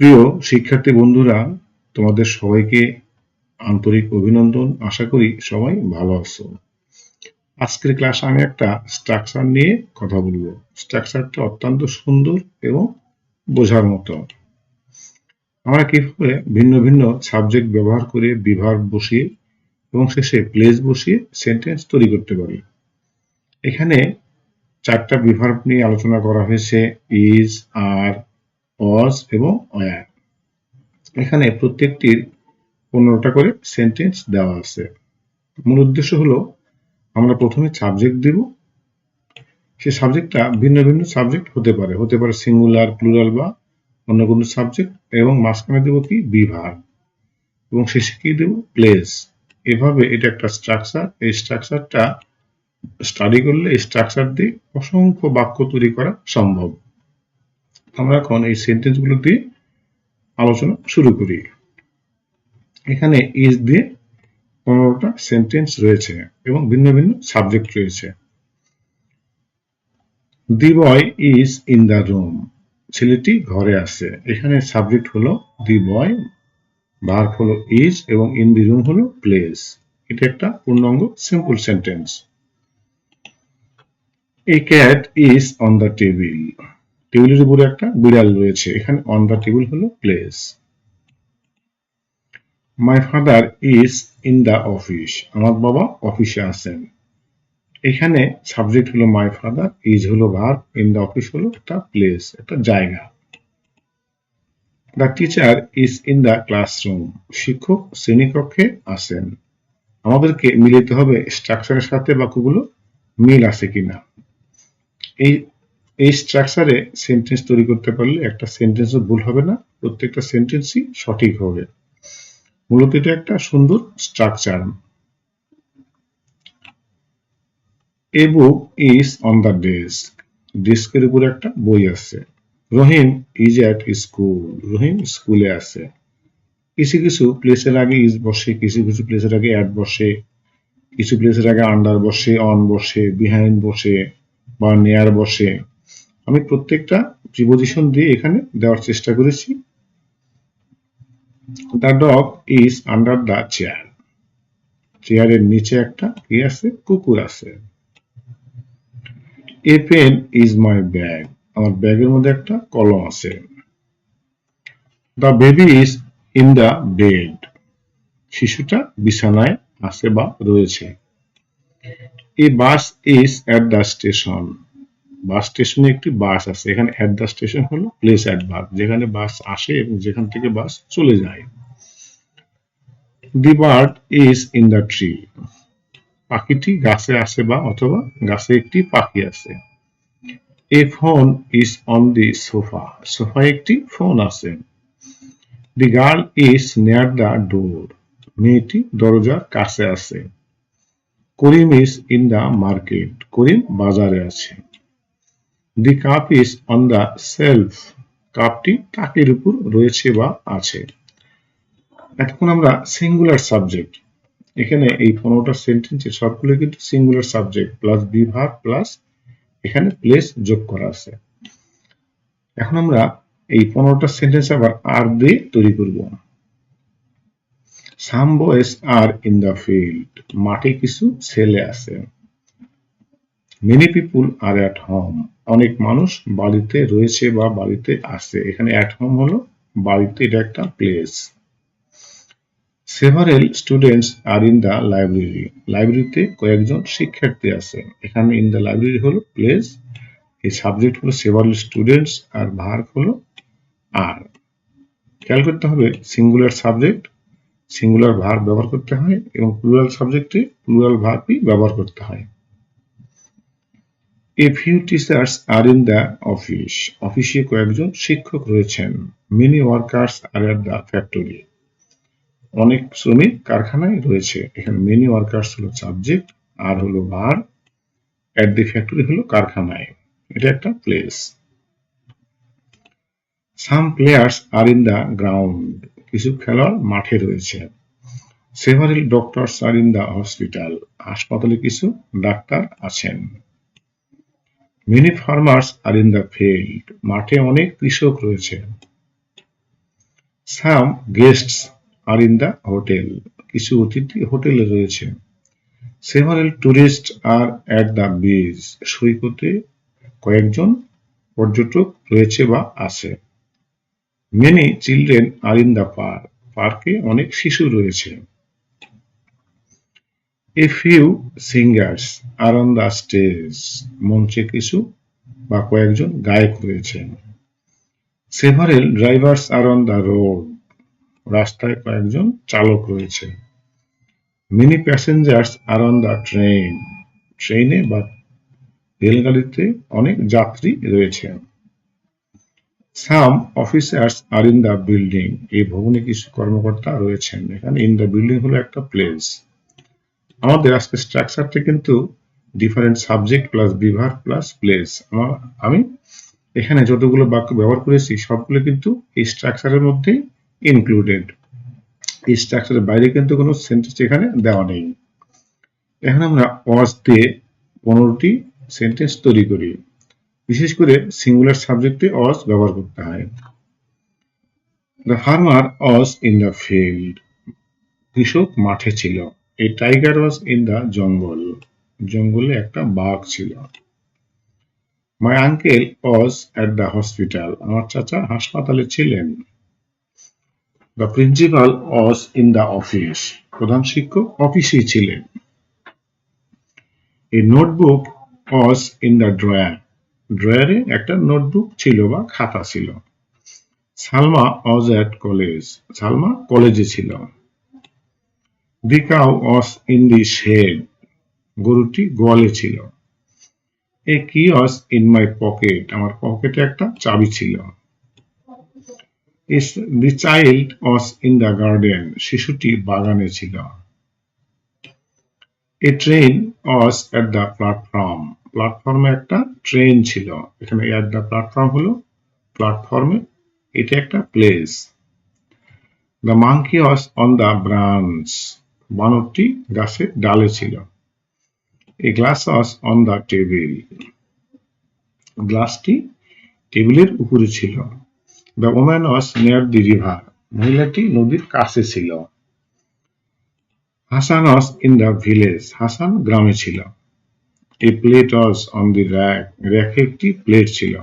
প্রিয় শিক্ষার্থী বন্ধুরা, তোমাদের সবাইকে আন্তরিক অভিনন্দন। আশা করি সবাই ভালো আছো। আজকের ক্লাসে আমি একটা স্ট্রাকচার নিয়ে কথা বলবো। স্ট্রাকচারটা অত্যন্ত সুন্দর এবং বোঝার মতো। আমরা কিভাবে ভিন্ন ভিন্ন সাবজেক্ট ব্যবহার করে বিভার্ব বসিয়ে এবং শেষে প্লেস বসিয়ে সেন্টেন্স তৈরি করতে পারি। এখানে চারটা বিভার্ব নিয়ে আলোচনা করা হয়েছে: ইজ, আর, ওয়াজ এবং ওয়্যার। এখানে প্রত্যেকটির 15টা করে সেন্টেন্স দেওয়া আছে। মূল উদ্দেশ্য হলো আমরা প্রথমে সাবজেক্ট দেব, সেই সাবজেক্টটা ভিন্ন ভিন্ন সাবজেক্ট হতে পারে সিঙ্গুলার, প্লুরাল বা অন্য কোনো সাবজেক্ট, এবং মাঝখানে দেব কি বিভার্ব, এবং শেষে কি দেব প্লেস। এভাবে এটা একটা স্ট্রাকচার। এই স্ট্রাকচারটা স্টাডি করলে এই স্ট্রাকচার দিয়ে অসংখ্য বাক্য তৈরি করা সম্ভব। আমরা এখন এই সেন্টেন্সগুলো দিয়ে আলোচনা শুরু করি। এখানে ইজ দিয়ে 15টা সেন্টেন্স রয়েছে এবং ভিন্ন ভিন্ন সাবজেক্ট রয়েছে। The boy is in the room, ছেলেটি ঘরে আছে। এখানে সাবজেক্ট হলো দি বয়, ভার্ব হলো ইজ এবং ইন দি রুম হলো প্লেস। এটা একটা পূর্ণাঙ্গ simple sentence. A cat is on the table, টেবিলের উপরে একটা বিড়াল রয়েছে। এখানে অন দ্য টেবিল হলো place. My father is in the office, আমার বাবা অফিসে আছেন। এখানে সাবজেক্ট হলো মাই ফাদার, ইজ হলো ভার্ব, ইন দ্য অফিস হলো একটা প্লেস, একটা জায়গা। The teacher is in the classroom, শিক্ষক শ্রেণীকক্ষে আছেন। আমাদেরকে মিলাতে হবে স্ট্রাকচারের সাথে বাক্যগুলো মিল আছে কিনা। এই এই স্ট্রাকচারে সেন্টেন্স তৈরি করতে পারলে একটা সেন্টেন্সও ভুল হবে না, প্রত্যেকটা সেন্টেন্সই সঠিক হবে। মূলত এটা একটা সুন্দর structure. A book is on the desk, ডেস্কের উপরে একটা বই আছে। রহিম ইজ অ্যাট স্কুল, রহিম স্কুলে আছে। কিছু কিছু প্লেসের আগে ইজ বসে, কিছু কিছু প্লেসের আগে অ্যাট বসে, কিছু প্লেসের আগে আন্ডার বসে, অন বসে, বিহাইন্ড বসে বা নেয়ার বসে। আমি প্রত্যেকটা প্রিপজিশন দিয়ে এখানে দেওয়ার চেষ্টা করেছি। The dog is under the chair, চেয়ারের নিচে একটা কি আছে, কুকুর আছে। A pen is my bag, আমার ব্যাগের মধ্যে একটা কলম আছে। The baby is in the bed, শিশুটা বিছানায় আছে বা রয়েছে। A bus is at the station, bus স্টেশনে একটি বাস আছে। এখানে এট দ্য স্টেশন হলো প্লেস অ্যাডভার্ব, যেখানে বাস আসে এবং যেখান থেকে বাস চলে যায়। The bird is in the tree, পাখিটি গাছে আছে বা অথবা গাছে একটি পাখি আছে। A phone is on the sofa, সোফায় একটি ফোন আছে। The girl is near the door, মেয়েটি দরজার কাছে আছে। Karim is in the market, Karim বাজারে আছে। The cup is on the shelf, কাপটি তাকের উপর রয়েছে বা আছে। এখন আমরা সিঙ্গুলার সাবজেক্ট, এখানে এই 15টা সেন্টেন্সের সবগুলো কিন্তু singular subject plus be verb plus এখানে প্লেস যোগ করা আছে। এখন আমরা এই 15টা সেন্টেন্স আবার আর দিয়ে তৈরি করব। Some boys are in the field, মাঠে কিছু ছেলে আছে। Many people are at home, অনেক মানুষ বাড়িতে রয়েছে বা বাড়িতে আছে। এখানে অ্যাট হোম হলো বাড়িতে, এটা একটা place. Several students are in the library, লাইব্রেরিতে কয়েকজন শিক্ষার্থী আছে। এখানে ইন দ্য লাইব্রেরি হলো প্লেস, এই সাবজেক্ট হলো সেভারেল স্টুডেন্টস আর ভার্ব হলো আর। খেয়াল করতে হবে সিঙ্গুলার সাবজেক্ট সিঙ্গুলার ভার্ব ব্যবহার করতে হয় এবং প্লুরাল সাবজেক্টে প্লুরাল ভার্বই ব্যবহার করতে হয়। A few teachers are in the office, অফিসে কয়েকজন শিক্ষক রয়েছেন। Many workers are at the factory, অনেক শ্রমিক কারখানায় রয়েছে। এখানে মেনি ওয়ার্কার্স হলো সাবজেক্ট, আর হলো ভার্ব, এট দি ফ্যাক্টরি হলো কারখানায়, এটা একটা place. Some players are in the ground, কিছু খেলোয়াড় মাঠে রয়েছে। Several doctors are in the hospital, হাসপাতালে কিছু ডাক্তার আছেন। Many farmers are in the field, মাঠে অনেক কৃষক রয়েছে। Some guests are in the hotel, কিছু অতিথি হোটেলে রয়েছে। Several tourist are at the beach, সৈকতে কয়েকজন পর্যটক রয়েছে বা আছে। Many children are in the park, পার্কে অনেক শিশু রয়েছে। A few singers are on the stage, মঞ্চে কিছু বা কয়েকজন গায়ক রয়েছেন। Several drivers are on the road, রাস্তায় কয়েকজন চালক রয়েছে। Many passengers are on the train, ট্রেনে বা রেলগাড়িতে অনেক যাত্রী রয়েছে। Some officers R in the building, এই ভবনে কিছু কর্মকর্তা রয়েছেন। এখানে ইন দ্য বিল্ডিং হলো একটা প্লেস। আমাদের আজকে স্ট্রাকচারটা কিন্তু ডিফারেন্ট সাবজেক্ট প্লাস বিভার প্লাস প্লেস। আমি এখানে যতগুলো বাক্য ব্যবহার করেছি সবগুলো কিন্তু এই স্ট্রাকচারের মধ্যেই ইনক্লুডেড। এই স্ট্রাকচারের বাইরে কিন্তু কোনো সেন্টেন্স এখানে দেওয়া নেই। এখন আমরা ওয়াজ দিয়ে 15টি সেন্টেন্স তৈরি করি। বিশেষ করে সিঙ্গুলার সাবজেক্টে ওয়াজ ব্যবহার করতে হয়। The farmer was in the field, কৃষক মাঠে ছিল। A tiger was in the jungle, জঙ্গলে একটা বাঘ ছিল। My uncle was at the hospital, আমার চাচা হাসপাতালে ছিলেন। The principal was in the office, প্রধান শিক্ষক অফিসেই ছিলেন। A notebook was in the drawer, ড্রয়ারে একটা নোটবুক ছিল বা খাতা ছিল। Salma was at college, Salma কলেজে ছিল। The cow was in the shed, গরুটি গোয়ালে ছিল। এ কি ওয়াজ ইন মাই পকেট, আমার পকেটে একটা চাবি ছিল। The child was in the garden, শিশুটি বাগানে ছিল। A train was at the platform, প্ল্যাটফর্মে একটা ট্রেন ছিল। এখানে এট দ্য প্ল্যাটফর্ম হলো প্ল্যাটফর্মে, এটা একটা place. The monkey was on the branch, বানরটি গাছের ডালে ছিল। A glass was on the table, গ্লাসটি টেবিলের উপরে ছিল। The woman was near the river, মহিলাটি নদীর কাছে ছিল। Hasan was in the village, Hasan গ্রামে ছিল। A plate was on the rack, র্যাকে একটি প্লেট ছিল।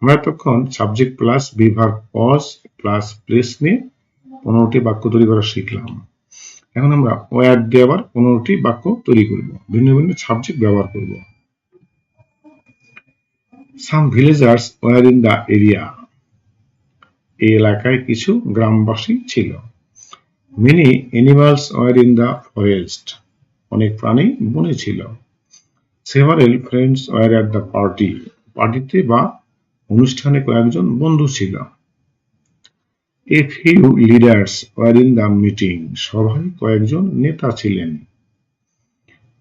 আমরা তখন subject plus be verb was plus place নিয়ে 15টি বাক্য তৈরি করা শিখলাম। এখন আমরা ওয়ার দিয়ে আবার 15টি বাক্য তৈরি করব, ভিন্ন ভিন্ন সাবজেক্ট ব্যবহার করব। Some villagers were in the area, এই এলাকায় কিছু গ্রামবাসী ছিল। Many animals were in the forest, অনেক প্রাণী বনে ছিল। Several friends were at the party, পার্টিতে বা অনুষ্ঠানে কয়েকজন বন্ধু ছিল। A few leaders were in the meeting, সভায় কয়েকজন নেতা ছিলেন।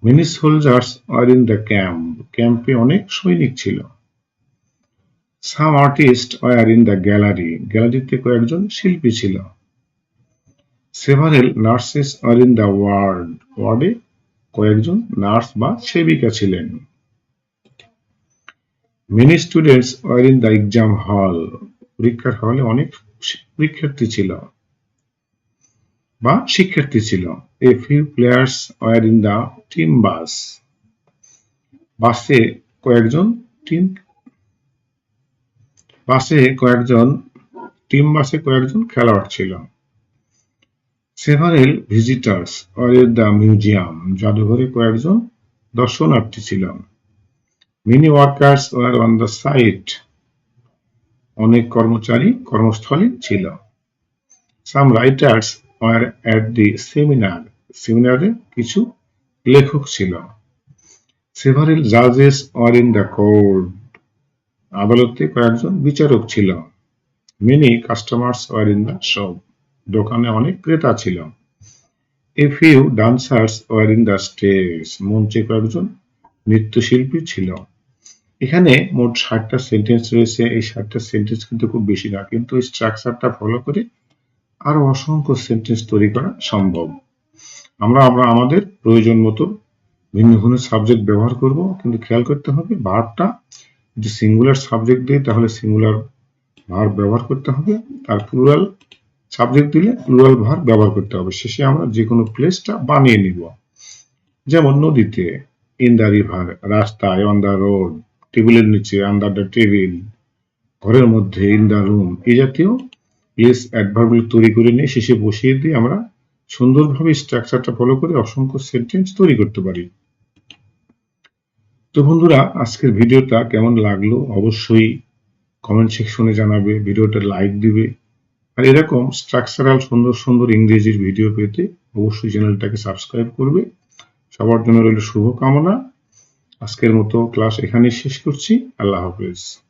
Many soldiers were in the camp, ক্যাম্পে অনেক সৈনিক ছিল। Some artist were in the gallery, গ্যালারিতে কয়েকজন শিল্পী ছিল। Several nurses war in the ward, ওয়ার্ডে কয়েকজন নার্স বা সেবিকা ছিলেন। Many students were in the exam hall, পরীক্ষার হলে অনেক পরীক্ষার্থী ছিল বা শিক্ষার্থী ছিল। A few players were in the team bus, বাসে কয়েকজন টিম বাসে কয়েকজন টিম বাসে কয়েকজন খেলোয়াড় ছিল। Several visitors were in the museum, জাদুঘরে কয়েকজন দর্শনার্থী ছিল। Many workers were on the site, অনেক কর্মচারী কর্মস্থলে ছিল। Some writers were at the seminar, সেমিনারে কিছু লেখক ছিল। সেভারেল জাজেস ওয়ার ইন দ্য কোর্ট, আদালতে কয়েকজন বিচারক ছিল। Many customers were in the shop, দোকানে অনেক ক্রেতা ছিল। A few dancers were in the stage, মঞ্চে কয়েকজন নৃত্যশিল্পী ছিল। এখানে মোট 60টা সেন্টেন্স রয়েছে। এই 60টা সেন্টেন্স কিন্তু খুব বেশি না, কিন্তু এই স্ট্রাকচারটা ফলো করে আরো অসংখ্য সেন্টেন্স তৈরি করা সম্ভব। আমরা আমরা আমাদের প্রয়োজন মতো ভিন্ন ভিন্ন সাবজেক্ট ব্যবহার করব, কিন্তু খেয়াল করতে হবে ভার্বটা যদি সিঙ্গুলার সাবজেক্ট দিই তাহলে সিঙ্গুলার ভার্ব ব্যবহার করতে হবে, আর প্লুরাল সাবজেক্ট দিলে প্লুরাল ভার্ব ব্যবহার করতে হবে। শেষে আমরা যে কোনো প্লেসটা বানিয়ে নিব। যেমন নদীতে, ইন দ্য রিভার, রাস্তায়, অন দ্য রোড, টেবিলের নিচে, আন্ডার দ্য টেবিল, ঘরের মধ্যে, ইন দ্য রুম, এই জাতীয় প্লেস অ্যাডভার্বগুলো তৈরি করে নিয়ে শেষে বসিয়ে দিয়ে আমরা সুন্দরভাবে স্ট্রাকচারটা ফলো করে অসংখ্য সেন্টেন্স তৈরি করতে পারি। তো বন্ধুরা, আজকের ভিডিওটা কেমন লাগলো অবশ্যই কমেন্ট সেকশনে জানাবে, ভিডিওটা লাইক দিবে। আর এরকম স্ট্রাকচারাল সুন্দর সুন্দর ইংরেজির ভিডিও পেতে অবশ্যই চ্যানেলটাকে সাবস্ক্রাইব করবে। সবার জন্য রইল শুভকামনা। আজকের মতো ক্লাস এখানেই শেষ করছি। আল্লাহ হাফেজ।